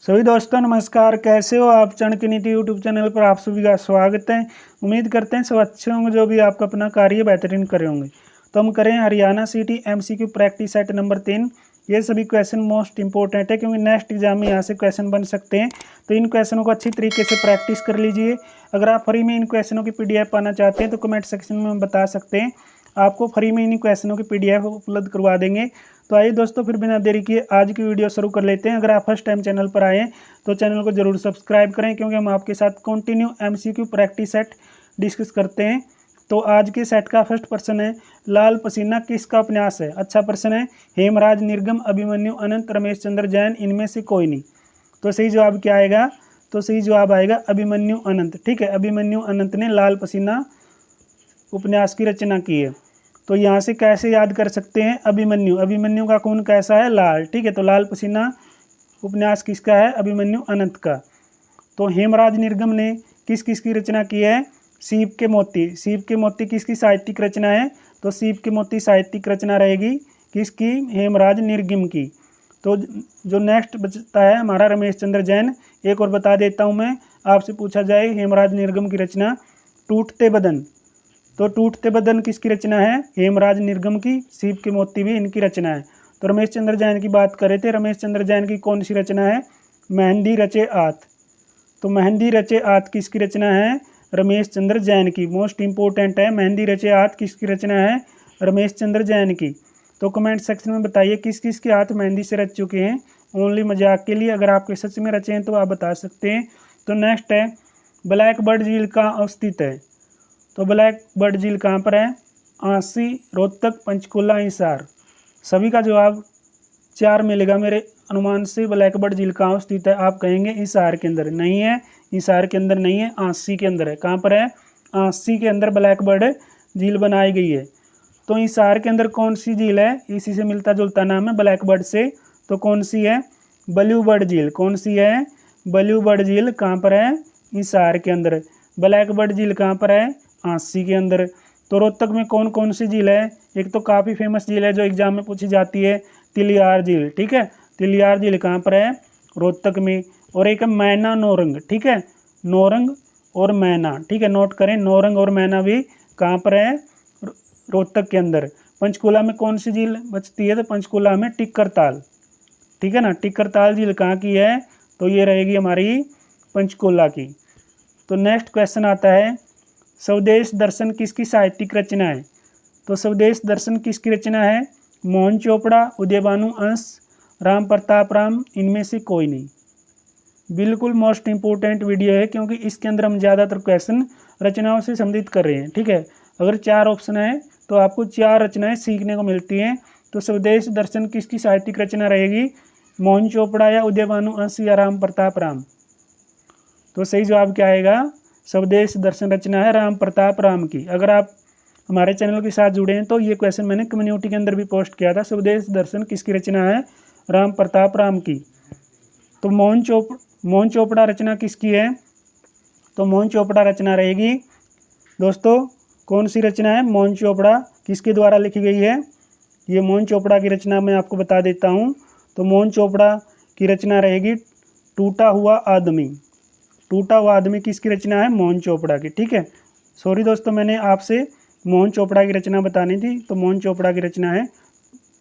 सभी दोस्तों नमस्कार, कैसे हो आप। चाणक्य नीति यूट्यूब चैनल पर आप सभी का स्वागत है। उम्मीद करते हैं सब अच्छे होंगे, जो भी आपका अपना कार्य बेहतरीन करे होंगे। तो हम करें Haryana city MCQ practice set number 3। ये सभी क्वेश्चन मोस्ट इंपॉर्टेंट है, क्योंकि नेक्स्ट एग्जाम में यहाँ से क्वेश्चन बन सकते हैं। तो इन क्वेश्चनों को अच्छी तरीके से प्रैक्टिस कर लीजिए। अगर आप फ्री में इन क्वेश्चनों की PDF पाना चाहते हैं तो कमेंट सेक्शन में बता सकते हैं, आपको फ्री में इन क्वेश्चनों की PDF उपलब्ध करवा देंगे। तो आइए दोस्तों, फिर बिना देरी किए आज की वीडियो शुरू कर लेते हैं। अगर आप फर्स्ट टाइम चैनल पर आए हैं तो चैनल को जरूर सब्सक्राइब करें, क्योंकि हम आपके साथ continue MCQ practice set discuss करते हैं। तो आज के सेट का फर्स्ट प्रश्न है, लाल पसीना किसका उपन्यास है। अच्छा प्रश्न है। हेमराज, निर्गम, अभिमन्यु, अनंत, रमेश चंद्र जैन, इनमें से कोई नहीं। तो सही जवाब क्या आएगा? तो सही जवाब आएगा अभिमन्यु अनंत। ठीक है, अभिमन्यु अनंत ने लाल पसीना उपन्यास की रचना की है। तो यहाँ से कैसे याद कर सकते हैं? अभिमन्यु का खून कैसा है? लाल। ठीक है, तो लाल पसीना उपन्यास किसका है? अभिमन्यु अनंत का। तो हेमराज निर्गम ने किस किस की रचना की है? सीप के मोती। सीप के मोती किसकी साहित्यिक रचना है? तो सीप के मोती साहित्यिक रचना रहेगी किसकी? हेमराज निर्गम की। तो जो नेक्स्ट बचता है हमारा रमेश चंद्र जैन। एक और बता देता हूँ मैं, आपसे पूछा जाए हेमराज निर्गम की रचना टूटते बदन। तो टूटते बदन किसकी रचना है? हेमराज निर्गम की। सीप के मोती भी इनकी रचना है। तो रमेश चंद्र जैन की बात करें थे, रमेश चंद्र जैन की कौन सी रचना है? मेहंदी रचे आत। तो मेहंदी रचे आत किसकी रचना है? रमेश चंद्र जैन की। मोस्ट इंपोर्टेंट है, मेहंदी रचे आत किसकी रचना है? रमेश चंद्र जैन की। तो कमेंट सेक्शन में बताइए किस किस के हाथ मेहंदी से रच चुके हैं। ओनली मजाक के लिए, अगर आपके सच में रचे हैं तो आप बता सकते हैं। तो नेक्स्ट है, ब्लैक बर्ड झील कहाँ अवस्थित है। तो ब्लैक बर्ड झील कहाँ पर है? आंसी, रोहतक, पंचकुला, हिसार। सभी का जवाब 4 मिलेगा मेरे अनुमान से। ब्लैक बर्ड झील कहाँ स्थित है? आप कहेंगे हिसार के अंदर। नहीं है, हिसार के अंदर नहीं है, आंसी के अंदर है। कहाँ पर है? आंसी के अंदर ब्लैक बर्ड झील बनाई गई है। तो हिसार के अंदर कौन सी झील है? इसी से मिलता जुलता नाम है ब्लैक बर्ड से। तो कौन सी है? ब्लू बर्ड झील। कौन सी है? ब्लू बर्ड झील कहाँ पर है? हिसार के अंदर। ब्लैक बर्ड झील कहाँ पर है? आंसी के अंदर। तो रोहतक में कौन कौन सी झील है? एक तो काफ़ी फेमस झील है जो एग्जाम में पूछी जाती है, तिलियार झील। ठीक है, तिलियार झील कहाँ पर है? रोहतक में। और एक है मैना नौरंग। ठीक है, नौरंग और मैना। ठीक है, नोट करें, नौरंग और मैना भी कहाँ पर है? रोहतक के अंदर। पंचकुला में कौन सी झील बचती है? तो पंचकुला में टिक्करताल। ठीक है ना, टिक्करताल झील कहाँ की है? तो ये रहेगी हमारी पंचकुला की। तो नेक्स्ट क्वेश्चन आता है, स्वदेश दर्शन किसकी साहित्यिक रचना है। तो स्वदेश दर्शन किसकी रचना है? मोहन चोपड़ा, उदयभानु अंश, राम प्रताप राम, इनमें से कोई नहीं। बिल्कुल मोस्ट इंपोर्टेंट वीडियो है, क्योंकि इसके अंदर हम ज़्यादातर क्वेश्चन रचनाओं से संबंधित कर रहे हैं। ठीक है, अगर 4 ऑप्शन है तो आपको 4 रचनाएं सीखने को मिलती हैं। तो स्वदेश दर्शन किसकी साहित्यिक रचना रहेगी? मोहन चोपड़ा या उदयभानु अंश या राम प्रताप राम। तो सही जवाब क्या आएगा? स्वदेश दर्शन रचना है राम प्रताप राम की। अगर आप हमारे चैनल के साथ जुड़े हैं तो ये क्वेश्चन मैंने कम्युनिटी के अंदर भी पोस्ट किया था। स्वदेश दर्शन किसकी रचना है? राम प्रताप राम की। तो मोहन चोपड़ा रचना किसकी है? तो मोहन चोपड़ा रचना रहेगी दोस्तों, कौन सी रचना है? मोहन चोपड़ा किसके द्वारा लिखी गई है? ये मोहन चोपड़ा की रचना मैं आपको बता देता हूँ। तो मोहन चोपड़ा की रचना रहेगी टूटा हुआ आदमी। टूटा हुआ आदमी किसकी रचना है? मोहन चोपड़ा की। ठीक है, सॉरी दोस्तों, मैंने आपसे मोहन चोपड़ा की रचना बतानी थी। तो मोहन चोपड़ा की रचना है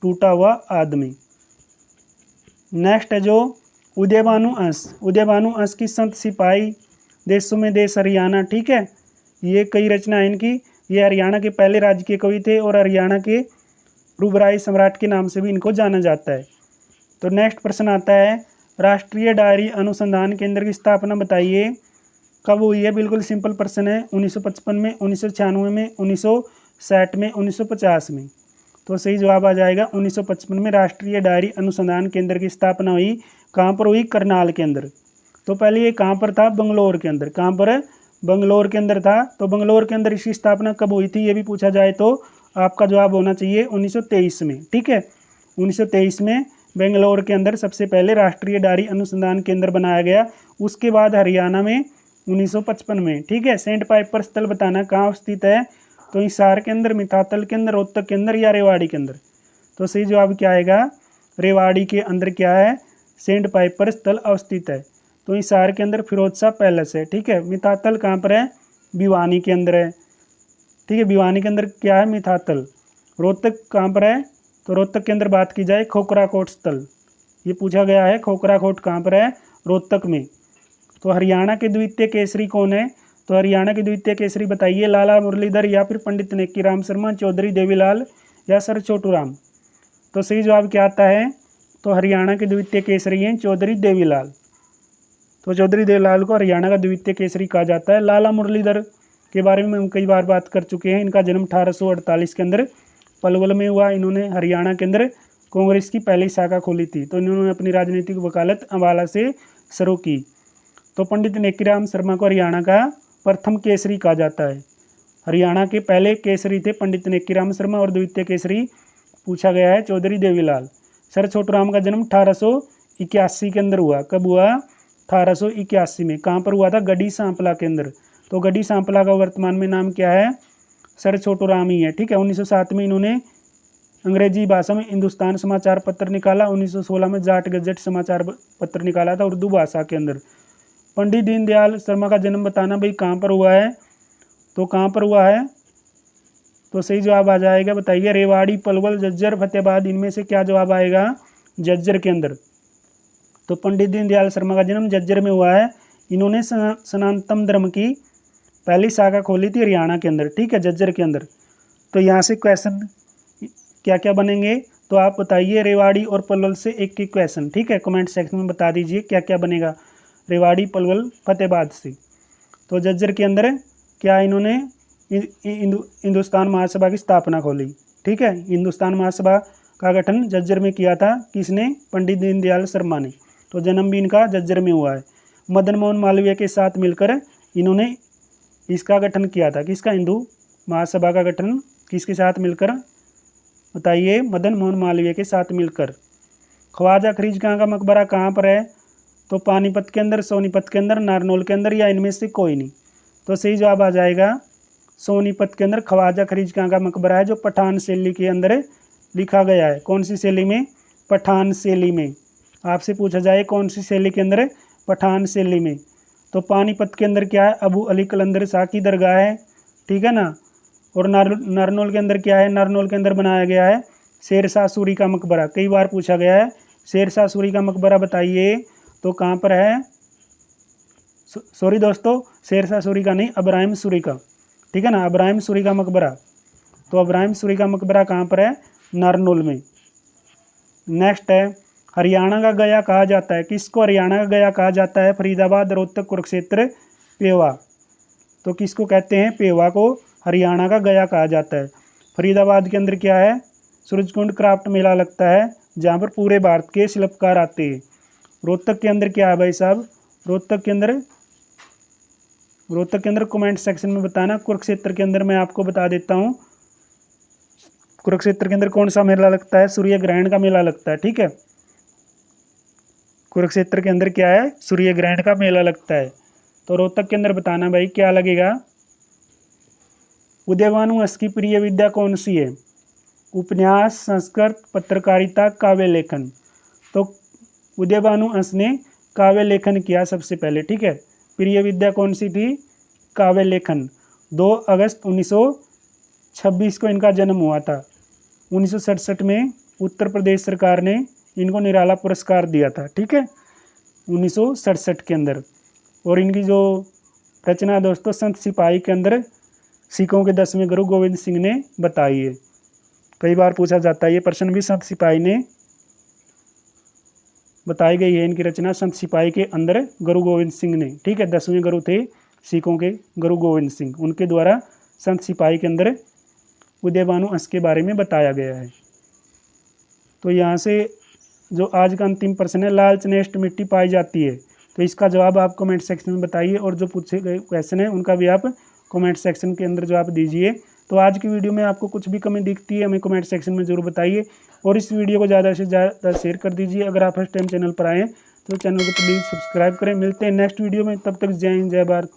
टूटा हुआ आदमी। नेक्स्ट है जो उदयभानु अंश। उदयभानु अंश की संत सिपाही, देशों में देश, हरियाणा। ठीक है, ये कई रचना है इनकी। ये हरियाणा के पहले राजकीय कवि थे और हरियाणा के रूबराई सम्राट के नाम से भी इनको जाना जाता है। तो नेक्स्ट प्रश्न आता है, राष्ट्रीय डायरी अनुसंधान केंद्र की स्थापना बताइए, कब हुई है? बिल्कुल सिंपल प्रश्न है। 1955 में, 1996 में, 1960 में, 1950 में। तो सही जवाब आ जाएगा 1955 में राष्ट्रीय डायरी अनुसंधान केंद्र की स्थापना हुई। कहाँ पर हुई? करनाल के अंदर। तो पहले ये कहाँ पर था? बंगलोर के अंदर। कहाँ पर? बंगलोर के अंदर था। तो बंगलोर के अंदर इसकी स्थापना कब हुई थी ये भी पूछा जाए तो आपका जवाब होना चाहिए 1923 में। ठीक है, 1923 में बेंगलोर के अंदर सबसे पहले राष्ट्रीय डायरी अनुसंधान केंद्र बनाया गया। उसके बाद हरियाणा में 1955 में। ठीक है, सेंट पाइपर स्थल बताना कहाँ स्थित है? तो हिसार के अंदर, मितातल के अंदर, रोहतक के अंदर या रेवाड़ी के अंदर। तो सही जवाब क्या आएगा? रेवाड़ी के अंदर क्या है? सेंट पाइपर स्थल अवस्थित है। तो हिसार के अंदर फिरोज शाह पैलेस है। ठीक है, मिताथल कहाँ पर है? भिवानी के अंदर है। ठीक है, भिवानी के अंदर क्या है? मिताथल। रोहतक कहाँ पर है? तो रोहतक के अंदर बात की जाए खोखरा कोट स्थल, ये पूछा गया है। खोखरा कोट कहाँ पर है? रोहतक में। तो हरियाणा के द्वितीय केसरी कौन है? तो हरियाणा के द्वितीय केसरी बताइए, लाला मुरलीधर या फिर पंडित नेक्की राम शर्मा, चौधरी देवीलाल या सर छोटू राम। तो सही जवाब क्या आता है? तो हरियाणा के द्वितीय केसरी हैं चौधरी देवीलाल। तो चौधरी देवीलाल को हरियाणा का द्वितीय केसरी कहा जाता है। लाला मुरलीधर के बारे में हम कई बार बात कर चुके हैं। इनका जन्म 1848 के अंदर पलवल में हुआ। इन्होंने हरियाणा के अंदर कांग्रेस की पहली शाखा खोली थी। तो इन्होंने अपनी राजनीतिक वकालत अम्बाला से शुरू की। तो पंडित नेक्कीराम शर्मा को हरियाणा का प्रथम केसरी कहा जाता है। हरियाणा के पहले केसरी थे पंडित नेक्कीराम शर्मा और द्वितीय केसरी पूछा गया है चौधरी देवीलाल। सर छोटू राम का जन्म 1881 के अंदर हुआ। कब हुआ? 1881 में। कहाँ पर हुआ था? गढ़ी सांपला के अंदर। तो गढ़ी सांपला का वर्तमान में नाम क्या है? सर छोटू राम ही है। ठीक है, 1907 में इन्होंने अंग्रेजी भाषा में हिंदुस्तान समाचार पत्र निकाला। 1916 में जाट गजट समाचार पत्र निकाला था उर्दू भाषा के अंदर। पंडित दीनदयाल शर्मा का जन्म बताना भाई कहाँ पर हुआ है? तो कहाँ पर हुआ है? तो सही जवाब आ जाएगा, बताइए, रेवाड़ी, पलवल, झज्जर, फतेहाबाद। इनमें से क्या जवाब आएगा? झज्जर के अंदर। तो पंडित दीनदयाल शर्मा का जन्म झज्जर में हुआ है। इन्होंने सनातन धर्म की पहली शाखा खोली थी हरियाणा के अंदर। ठीक है, झज्जर के अंदर। तो यहाँ से क्वेश्चन क्या क्या बनेंगे? तो आप बताइए, रेवाड़ी और पलवल से एक एक क्वेश्चन। ठीक है, कमेंट सेक्शन में बता दीजिए क्या क्या बनेगा रेवाड़ी, पलवल, फतेहाबाद से। तो झज्जर के अंदर क्या इन्होंने हिंदुस्तान महासभा की स्थापना खोली। ठीक है, हिंदुस्तान महासभा का गठन झज्जर में किया था। किसने? पंडित दीनदयाल शर्मा ने। तो जन्म भी इनका झज्जर में हुआ है। मदन मोहन मालवीय के साथ मिलकर इन्होंने इसका गठन किया था। किसका? हिंदू महासभा का गठन किसके साथ मिलकर? बताइए, मदन मोहन मालवीय के साथ मिलकर। ख्वाजा खरीज खां का मकबरा कहाँ पर है? तो पानीपत के अंदर, सोनीपत के अंदर, नारनौल के अंदर, या इनमें से कोई नहीं। तो सही जवाब आ जाएगा सोनीपत के अंदर ख्वाजा खरीज खां का मकबरा है, जो पठान शैली के अंदर लिखा गया है। कौन सी शैली में? पठान शैली में। आपसे पूछा जाए कौन सी शैली के अंदर? पठान शैली में। तो पानीपत के अंदर क्या है? अबू अली कलंदर शाह की दरगाह है। ठीक है ना। और नारनौल के अंदर क्या है? नारनौल के अंदर बनाया गया है शेरशाह सूरी का मकबरा। कई बार पूछा गया है शेरशाह सूरी का मकबरा बताइए। तो कहाँ पर है? सॉरी दोस्तों, शेरशाह सूरी का नहीं, अब्राहिम सूरी का। ठीक है ना, अब्राहिम सूरी का मकबरा। तो अब्राहिम सूरी का मकबरा कहाँ पर है? नारनौल में। नेक्स्ट है, हरियाणा का गया कहा जाता है। किसको हरियाणा का गया कहा जाता है? फरीदाबाद, रोहतक, कुरुक्षेत्र, पेवा। तो किसको कहते हैं? पेवा को हरियाणा का गया कहा जाता है। फरीदाबाद के अंदर क्या है? सूरजकुंड क्राफ्ट मेला लगता है, जहाँ पर पूरे भारत के शिल्पकार आते हैं। रोहतक के अंदर क्या है भाई साहब? रोहतक के अंदर कमेंट सेक्शन में बताना। कुरुक्षेत्र के अंदर मैं आपको बता देता हूँ, कुरुक्षेत्र के अंदर कौन सा मेला लगता है? सूर्य ग्रहण का मेला लगता है। ठीक है, कुरुक्षेत्र के अंदर क्या है? सूर्य ग्रहण का मेला लगता है। तो रोहतक के अंदर बताना भाई क्या लगेगा। उदयभानु हंस की प्रिय विद्या कौन सी है? उपन्यास, संस्कृत, पत्रकारिता, काव्य लेखन। तो उदयभानु हंस ने काव्य लेखन किया सबसे पहले। ठीक है, प्रिय विद्या कौन सी थी? काव्य लेखन। 2 अगस्त 1926 को इनका जन्म हुआ था। 1967 में उत्तर प्रदेश सरकार ने इनको निराला पुरस्कार दिया था। ठीक है, 1967 के अंदर। और इनकी जो रचना दोस्तों संत सिपाही के अंदर सिखों के 10वें गुरु गोविंद सिंह ने बताई है। कई बार पूछा जाता है ये प्रश्न भी, संत सिपाही ने बताई गई है इनकी रचना संत सिपाही के अंदर गुरु गोविंद सिंह ने। ठीक है, 10वें गुरु थे सिखों के गुरु गोविंद सिंह, उनके द्वारा संत सिपाही के अंदर उदयभानु हंस के बारे में बताया गया है। तो यहाँ से जो आज का अंतिम प्रश्न है, लाल नेस्ट मिट्टी पाई जाती है। तो इसका जवाब आप कमेंट सेक्शन में बताइए, और जो पूछे गए क्वेश्चन है उनका भी आप कमेंट सेक्शन के अंदर जवाब दीजिए। तो आज की वीडियो में आपको कुछ भी कमी दिखती है हमें कमेंट सेक्शन में जरूर बताइए, और इस वीडियो को ज़्यादा से ज़्यादा शेयर कर दीजिए। अगर आप फर्स्ट टाइम चैनल पर आएँ तो चैनल को प्लीज़ सब्सक्राइब करें। मिलते हैं नेक्स्ट वीडियो में, तब तक जय हिंद, जय भारत।